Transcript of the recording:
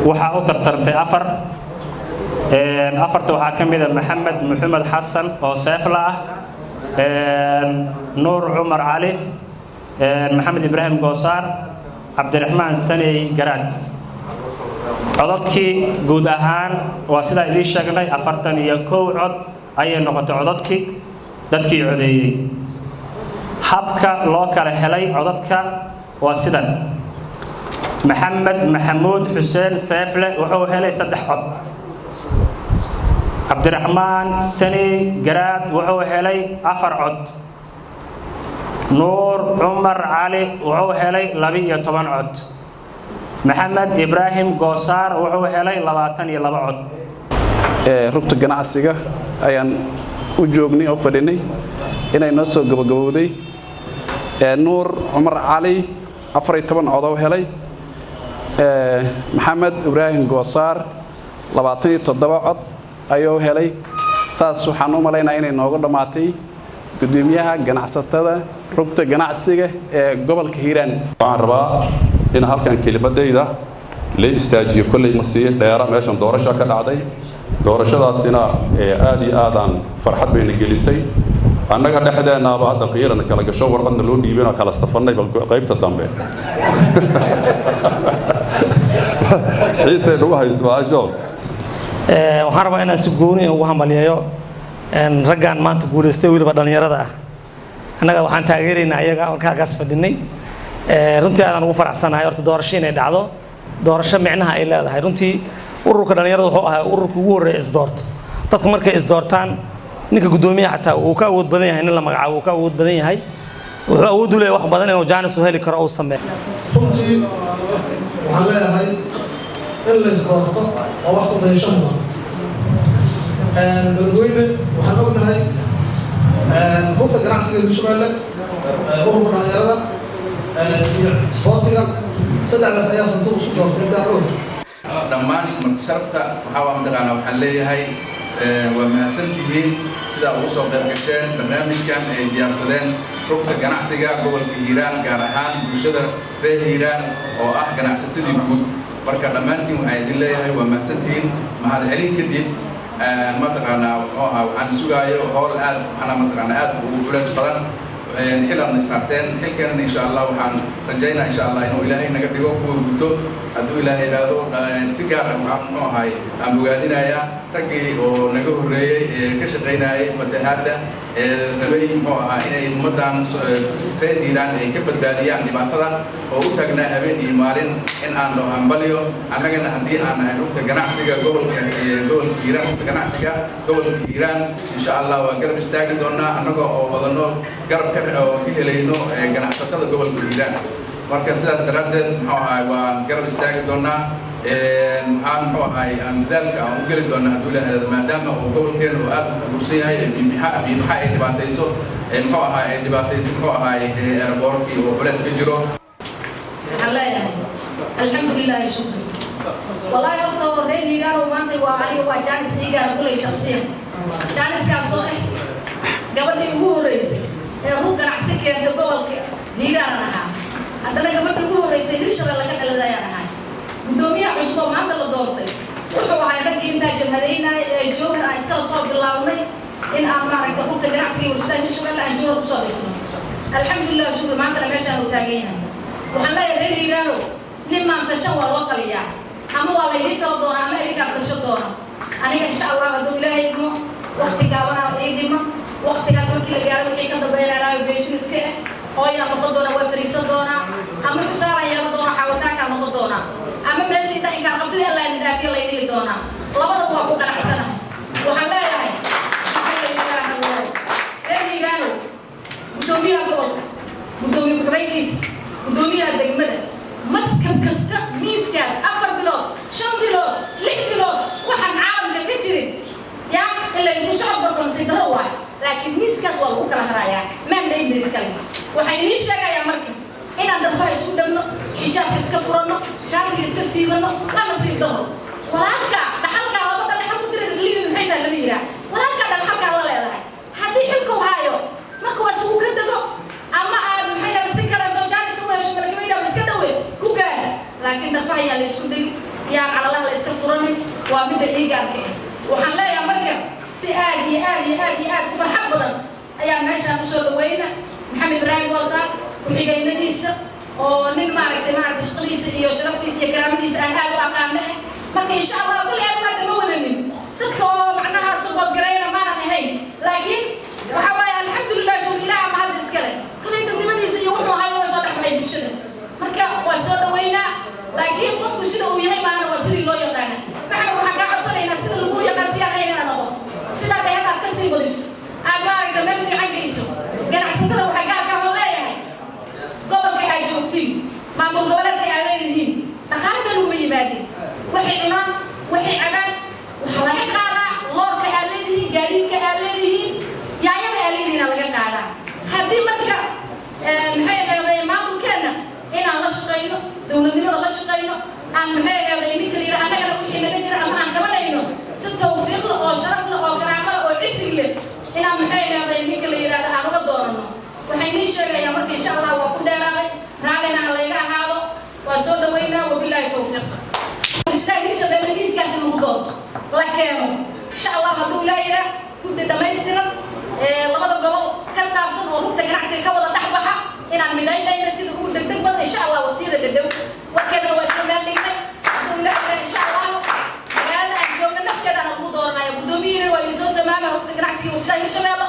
waxaa u tartartay afarta waxaa ka mid ah maxamed maxamed xasan oo seefla ah nuur cumar cali maxamed ibraahim goosaar cabdiraxmaan saney garaad codadkii guud ahaan waa sidaa idiin sheegnay 41 cod ayay noqotay codadkii dadkii codeeyey habka loo kala helay codadka waa sidan محمد محمود حسين سيفله وهو هلي 3 cod عبد الرحمن سني جراد وهو هلي 4 cod نور عمر علي وهو هلي 12 cod محمد إبراهيم قوسار وهو هلي 22 cod rugta ganacsiga ayaan u joognay oo fadhinay inay noo soo gabagabowday nuur cumar cali 14 cod oo helay محمد إبراهيم قوسار 27 cod ayuu helay saas waxaan u maleynaa inay noogu dhamaatay gudoomiyaha ganacsatada rugta ganacsiga ee gobolka Hiiraan waxaan rabaa in halkan kelimadayda la istaajiyo kulay masiir dheera meeshan doorasho ka dhacday doorashadaasina aad iyo aadaan farxad bayna gelisay annaga dhexdeenaaba hadda qiirana kala gasho warqadna loo dhiibay oo kala safarnay qaybta dambe ciise ugu haysto aasho waxaan rabaa inaan si gooni ugu hambalyeeyo raggan maanta guuleystay weliba dhalinyarada ah annaga waxaan taageeraynaa iyaga oo kaagaas fadhinay runtii aadaan ugu faraxsanahay horta doorasho inay dhacdo doorasho micnaha ay leedahay runtii ururka dhalinyarada wuxuu ahaa ururka ugu horreeya isdoorto dadku markay isdoortaan ninka gudoomiyaha xataa uu ka awood badan yahay in la magacaabo uu ka awood badan yahay wuxuu awood u leeyahay wax badan inuu jaanis u heli karo oo sameeyo runtii waxaan leeyahay in la isdoorto oo wax ku dayasho mudan dadweyne waxaan ognahay rugta ganacsiga Hirshabeelle ururka dhalinyarada iyo isboortiga saddexdaas ayaa sanduuq isu doortay dhammaan sharafta waxaa mataqaanaa waxaan leeyahay waa mahadsantihiin sida ugu soo qayb gasheen barnaamijkan ay diyaarsadeen rugta ganacsiga gobolka Hiiraan gaar ahaan bulshada reer Hiiraan oo ah ganacsatadii guud marka dhammaantiin waxaan idin leeyahay waa mahadsantihiin mahad celin kadib mataqaanaa waxaan sugaayo howl aad ugu culays badan حلنا ساعتين حل كان إن شاء الله وحن رجينا إن شاء الله إنه إلهي نقدر يوقف وجوده هذا إلهي هذا سكر عم هاي عم بقولنا يا تجي ونجوه الرأي كشغينا فتهذا نبي ما هاي المدن في إيران كيف بدأني يعني بعثنا ووتجنا أبين إيمارين إن أنا همبليو أنا كنا هدي أنا هروح تجناسيا قبل إيران تجناسيا قبل إيران إن شاء الله وقرب استعجل دونا أنا قلنا قرب oo kihelayno ganacsatada gobolka Hiiraan marka sidaas daradeed waan garab istaagi doonaa aan dadaalka aan u gali doonaa dawladda maadaama uu gobolkeenu aad u bursan yahay biixa ay dhibaatayso airportkii oo culays ka jiro alxamdulilah shukr wallahi horta reer Hiiraan maanta waa aniga waa jaanis iiga kulay shakhsiyan jaaniskaasoo ah gabadhii ugu horeysay rug ganacsi keenta gobolka Hiiraan ahaa haddana gabadhii ugu horeysay Hirshabeelle laga xeladayaan ahaa gudoomiyaha cusub maanta la doortay wuxuu ahaa raggii intaa jamhadeynay joohar ay iska soo bilaabnay in aan maaragtay rugta ganacsiga warshadaha Hirshabeelle aan joohar ku soo dhisno alxamdulilah shukr maanta meeshaan u taagaynahay waxaan leeyahay reer Hiiraan nin maanta shan waa loo taliyaa ama waa la idin kala doonaa ama idin kala tasho doona aniga insha Allah hadduu ilaahay idmo waqti gaaban idimo waqtigaas markii la gaaro wixii ka dambeeyay beeshiiska oo ina noqon doona waa fariisan doona ama xusaara yeelan doona xawataanka noqon doona ama meeshii ta inka qabtida la idaafiyo la idin doona labada waa ku ganacsana waxaan leeyahay reerigaano gudoomiyaha gobolka gudoomiyaha ra'iis gudoomiyaha degmada maskab kasta miiskaas 4 bilood 5 bilood 6 bilood waxaan caalamka ka jirin يا اللي يشوف بالكونسيدر واي لكن ميس كاس والله كلا هرايا ما ندي ميس كلمة وحينيش لقى يا مركي إن عند الفايز ودنا حجاب كسكفرنا شعر كسكسيلنا أنا سيدهم ولكن تحلق على بدل تحلق تدري اللي هنا اللي هنا ولكن الحلق على لا لا هذه حلقة هايو ما كوا سوق كده أما أنا هاي السكر لو جاني سوى شغل كمية بس كده وين كوكا لكن دفعي على سودي yaan calalaha la iska furanin waa midda dhiigaanka ah waxaan leeyahay marka si aad iyo aad iyo aad iyo aad u farxad badan ayaan meeshaan usoo dhaweyna maxamed ibraahim goosaar ku-xigeynadiisa oo nin maaragtay shaqadiisa iyo sharaftiisa iyo karaamadiisa aan aad u aqaana marka insha allah kulli aan maanta ma wadanin dadka oo macnaha subalgarayna maanan ahayn laakiin waxa waaye alxamdulilah shukr ilaaha mahad iskale kulli dadnimadiisa iyo wuxuu ahay oo soo dhexbay bulshada marka waa soo dhaweynaa laakiin qofku sida uu yahay maana waa sidii loo yaqaana saxna waxaan kaa codsanaynaa sida lagu yaqaan si aan ahayn inaad noqoto sidaa day haddaad ka sii wadiso aad maaragta meel fiican geyso ganacsatada waxay gaarkaa oo leeyahay gobolka ay joogtiin maamul goboleedka ay leeyihiin dhaqaaladan uma yimaadin waxay cunaan waxay cabaan waxaa laga qaadaa loorka aad leedihiin gaadiidka aad leedihiin yaayada aad leedihiin aa laga qaadaa haddii marka maxay ahaydee maamulkeenna inaan la shaqayno dowladnimada la shaqayno aan maxay ahaydee ninka yidha annagana wixii naga jira ama aan qabanayno si tawfiiq leh oo sharaf leh oo karaamo leh oo cisig leh inaan maxay ahaydee ninka la yidhaahdo aan uga doonano waxay nii sheegayaa marka insha allah waa ku dheeraaday raallina aan layga ahaado waa soo dhaweynaa wabilaahi tawfiiq miiskaasi lagu doonto la keeno insha allah hadduu ilaahayna guddi dhammaystiran labada gobol ka saabsan oo rugta ganacsiga ka wada dhex baxa inaan midaynayna sida ugu degdeg badan insha allah waqtiyada dhadhow warkeedana waa isla meeldhignay hadduu ilaahayna insha allah magaalada aan joogna nafteedana lagu dooranayo guddoomiyihina waa idin soo samaama rugta ganacsiga warshaha hirshabeelle